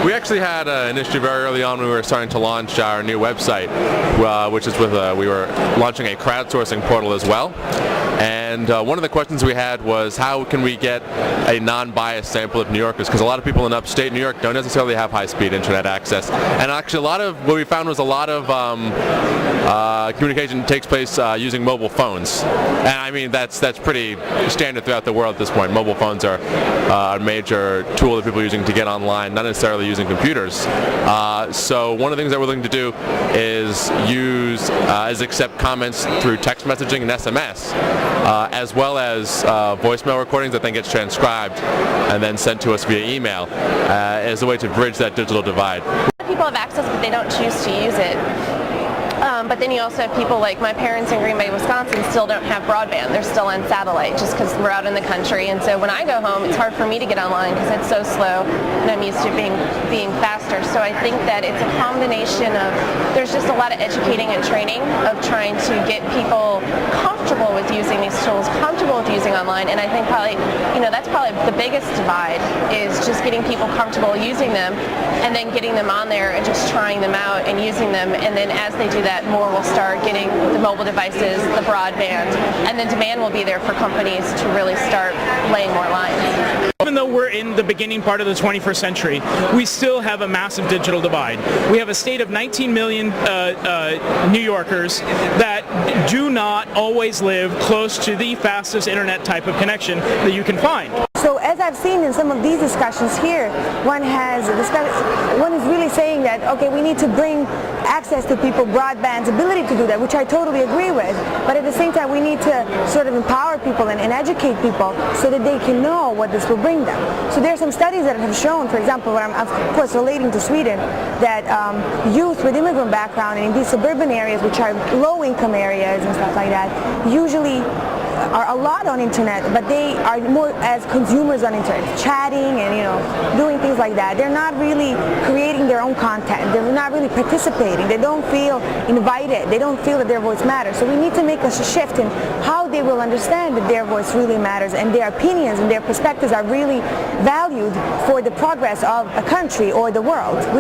We actually had an initiative very early on when we were starting to launch our new website, which is we were launching a crowdsourcing portal as well. And one of the questions we had was, how can we get a non-biased sample of New Yorkers? Because a lot of people in upstate New York don't necessarily have high-speed internet access. And actually a lot of what we found was a lot of communication takes place using mobile phones. And I mean, that's pretty standard throughout the world at this point. Mobile phones are a major tool that people are using to get online, not necessarily using computers. So one of the things that we're looking to do is accept comments through text messaging and SMS, as well as voicemail recordings that then gets transcribed and then sent to us via email, as a way to bridge that digital divide. People have access, but they don't choose to use it. But then you also have people like my parents in Green Bay, Wisconsin still don't have broadband. They're still on satellite just because we're out in the country. And so when I go home, it's hard for me to get online because it's so slow and I'm used to being faster. So I think that it's a combination of, there's just a lot of educating and training of trying to get people comfortable with using these tools, comfortable with using online. And I think probably, that's probably the biggest divide, is just getting people comfortable using them and then getting them on there and just trying them out and using them. And then as they do that, more will start getting the mobile devices, the broadband, and the demand will be there for companies to really start laying more lines. Even though we're in the beginning part of the 21st century, we still have a massive digital divide. We have a state of 19 million New Yorkers that do not always live close to the fastest internet type of connection that you can find. So as I've seen in some of these discussions here, one is really saying that, okay, we need to bring access to people, broadband's ability to do that, which I totally agree with. But at the same time, we need to sort of empower people and educate people so that they can know what this will bring them. So there are some studies that have shown, for example, where I'm of course relating to Sweden, that youth with immigrant background in these suburban areas, which are low-income areas and stuff like that, usually are a lot on internet, but they are more as consumers on internet, chatting and doing things like that. They're not really creating their own content. They're not really participating. They don't feel invited. They don't feel that their voice matters. So we need to make a shift in how they will understand that their voice really matters and their opinions and their perspectives are really valued for the progress of a country or the world.